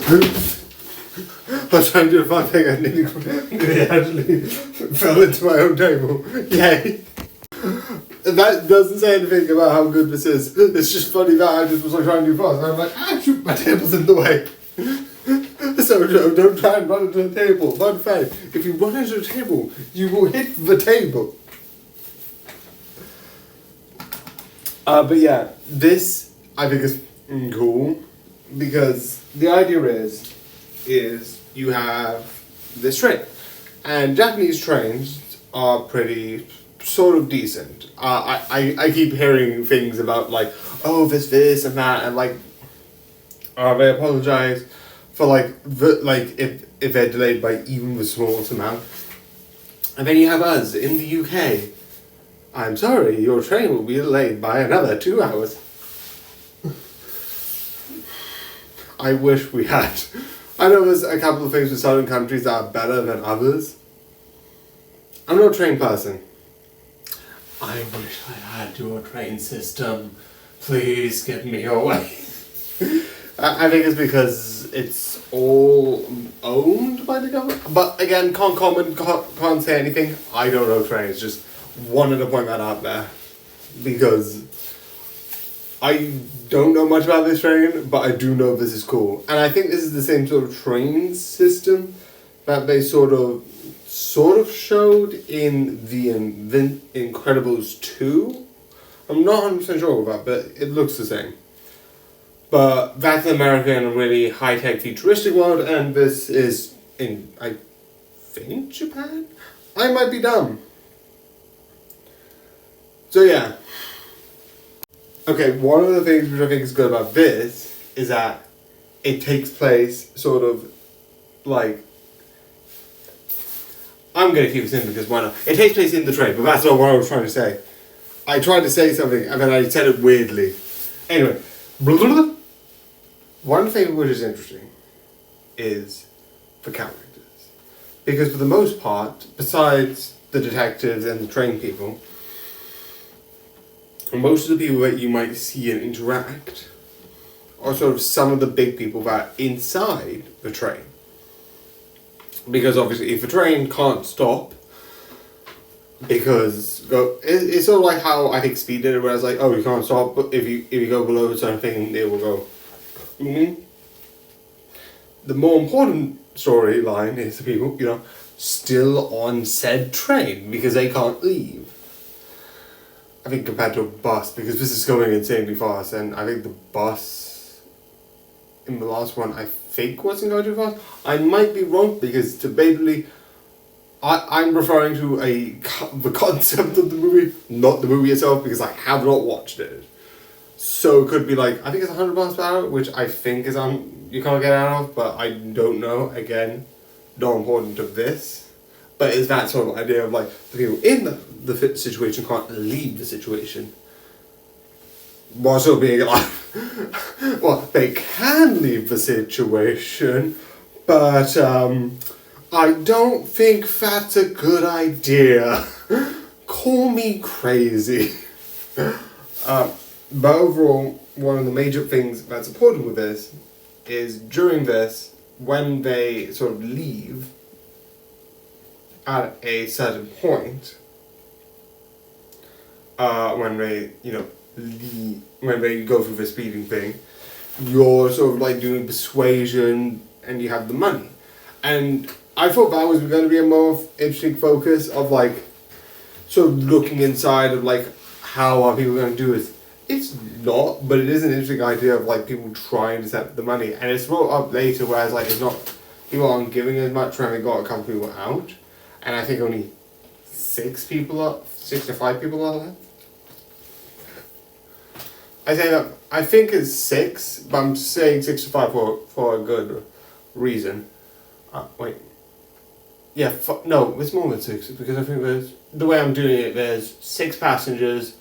I was trying to do a fun thing and nearly actually fell into my own table. Yay! That doesn't say anything about how good this is. It's just funny that I just was like trying to do fast and I'm like, shoot, my table's in the way. So no, don't try and run into the table. Fun fact, if you run into the table, you will hit the table. But yeah, this I think is cool because the idea is you have this train, and Japanese trains are pretty sort of decent. I keep hearing things about like, oh, this and that, and like, they apologize for like if they're delayed by even the smallest amount. And then you have us in the UK. I'm sorry, your train will be delayed by another 2 hours. I wish we had. I know there's a couple of things with southern countries that are better than others. I'm not a train person. I wish I had your train system. Please get me away. I think it's because it's all owned by the government. But again, can't comment, can't say anything. I don't know trains, just wanted to point that out there. Because I don't know much about this train, but I do know this is cool. And I think this is the same sort of train system that they sort of showed in the Incredibles 2. I'm not 100% sure about that, but it looks the same. But that's America in a really high-tech futuristic world, and this is in, I think, Japan? I might be dumb. So yeah. Okay, one of the things which I think is good about this is that it takes place sort of like, I'm going to keep this in because why not? It takes place in the train, but that's not what I was trying to say. I tried to say something and then I said it weirdly. Anyway, one thing which is interesting is the characters. Because for the most part, besides the detectives and the train people, most of the people that you might see and interact are sort of some of the big people that are inside the train. Because obviously if a train can't stop, because it's sort of like how I think Speed did it, where it's like, oh, you can't stop, but if you go below a certain thing, it will go. Mm-hmm. The more important storyline is the people, still on said train because they can't leave. I think compared to a bus, because this is going insanely fast, and I think the bus in the last one, I think wasn't going too fast. I might be wrong, because debatably, I'm referring to the concept of the movie, not the movie itself, because I have not watched it. So it could be like, I think it's 100 miles per hour, which I think is you can't get out of, but I don't know. Again, not important to this. But it's that sort of idea of like, the people in the situation can't leave the situation while still being alive. Well, they can leave the situation, but I don't think that's a good idea. Call me crazy. But overall, one of the major things that's important with this is during this, when they sort of leave at a certain point, when they, leave, when they go through the speeding thing, you're sort of like doing persuasion and you have the money. And I thought that was going to be a more interesting focus of like, sort of looking inside of like, how are people going to do this? It's not, but it is an interesting idea of like people trying to set the money. And it's brought up later, whereas like it's not, people aren't giving as much when they got a couple people out. And I think only 6 to 5 people are left. I say that, I think it's 6, but I'm saying 6 to 5 for a good reason. Wait. Yeah, no, it's more than 6, because I think the way I'm doing it, there's 6 passengers,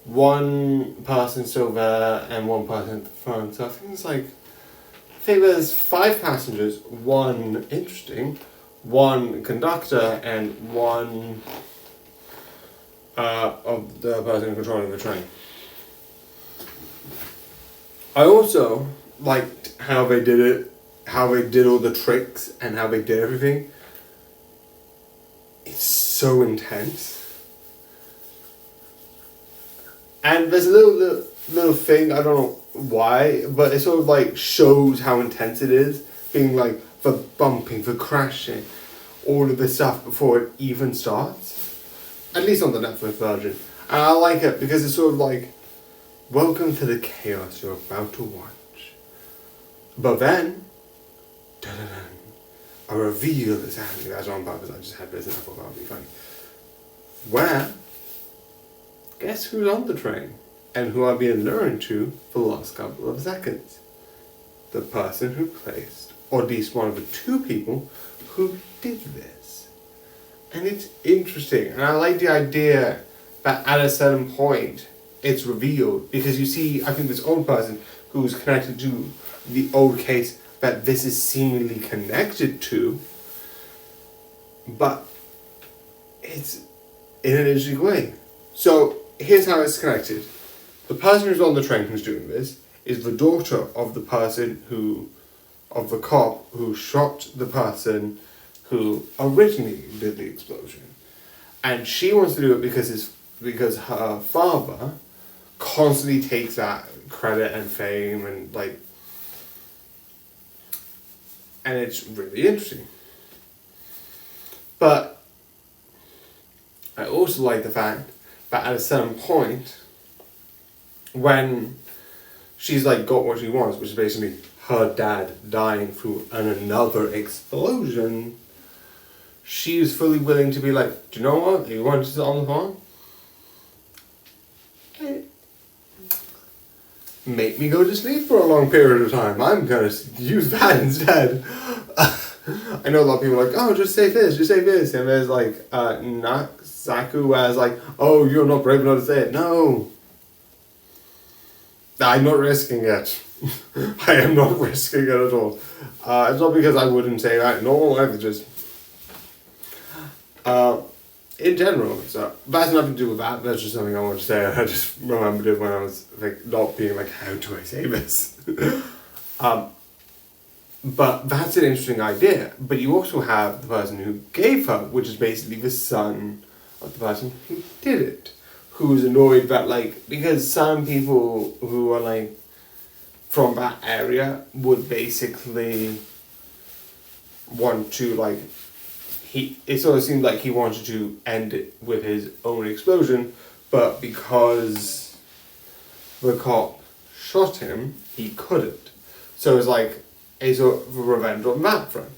1 person still there, and 1 person at the front. So I think there's 5 passengers, 1 interesting, 1 conductor, and 1 of the person controlling the train. I also liked how they did it how they did all the tricks and how they did everything. It's so intense. And there's a little thing, I don't know why, but it sort of like shows how intense it is. Being like the bumping, the crashing, all of this stuff before it even starts. At least on the Netflix version. And I like it because it's sort of like, welcome to the chaos you're about to watch. But then, a reveal is happening. That's on purpose, I just had this and I thought that would be funny. Where, guess who's on the train? And who I've been luring to for the last couple of seconds? The person who placed, or at least one of the two people who did this. And it's interesting, and I like the idea that at a certain point it's revealed, because you see, I think this old person who's connected to the old case that this is seemingly connected to, but it's in an interesting way. So here's how it's connected. The person who's on the train who's doing this is the daughter of the person of the cop who shot the person who originally did the explosion. And she wants to do it because her father constantly takes that credit and fame and like, and it's really interesting. But I also like the fact that at a certain point, when she's like got what she wants, which is basically her dad dying through another explosion, she's fully willing to be like, do you know what? You want to sit on the phone? Make me go to sleep for a long period of time. I'm gonna use that instead. I know a lot of people are like, oh, just say this. And there's like, Saku, where it's like, oh, you're not brave enough to say it. No. I'm not risking it. I am not risking it at all. It's not because I wouldn't say that. No, I just... in general, so that's nothing to do with that. That's just something I want to say. I just remembered it when I was like not being like, how do I say this? But that's an interesting idea. But you also have the person who gave her, which is basically the son of the person who did it, who's annoyed that like, because some people who are like from that area would basically want to like, it sort of seemed like he wanted to end it with his own explosion, but because the cop shot him, he couldn't. So it's like a sort of revenge on that front.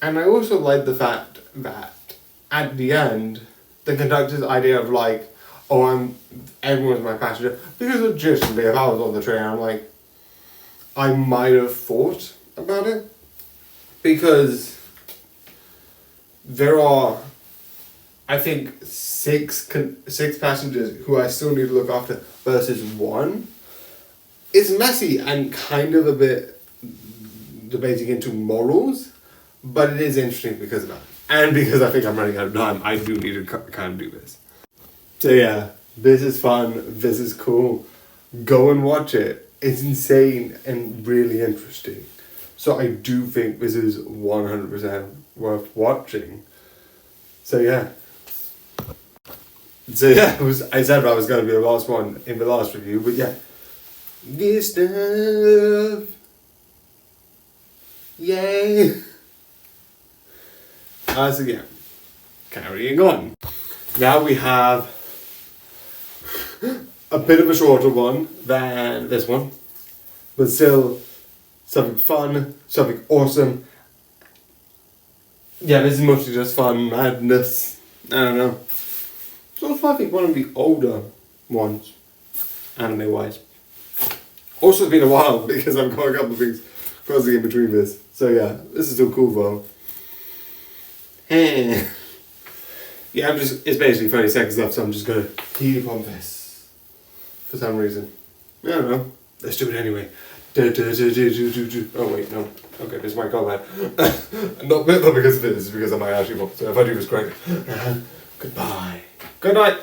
And I also like the fact that at the end, the conductor's idea of like, oh, everyone's my passenger, because legitimately, if I was on the train, I'm like, I might have thought about it, because there are, I think, six passengers who I still need to look after versus one. It's messy and kind of a bit debating into morals, but it is interesting because of that. And because I think I'm running out of time, I do need to kind of do this. So yeah, this is fun, this is cool. Go and watch it. It's insane and really interesting. So I do think this is 100% worth watching. So yeah. I said I was going to be the last one in the last review, but yeah. Good stuff. Yay. So yeah, carrying on. Now we have a bit of a shorter one than this one, but still something fun, something awesome. Yeah, this is mostly just fun, madness, I don't know. It's also I think one of the older ones, anime wise. Also it's been a while because I've got a couple of things crossing in between this. So yeah, this is still cool though. Yeah, it's basically 30 seconds left, so I'm just gonna keep on this. For some reason. I don't know. Let's do it anyway. Oh wait, no. Okay, this might go bad. Not because of this, it's because I might actually want. So if I do this correctly. Goodbye. Good night.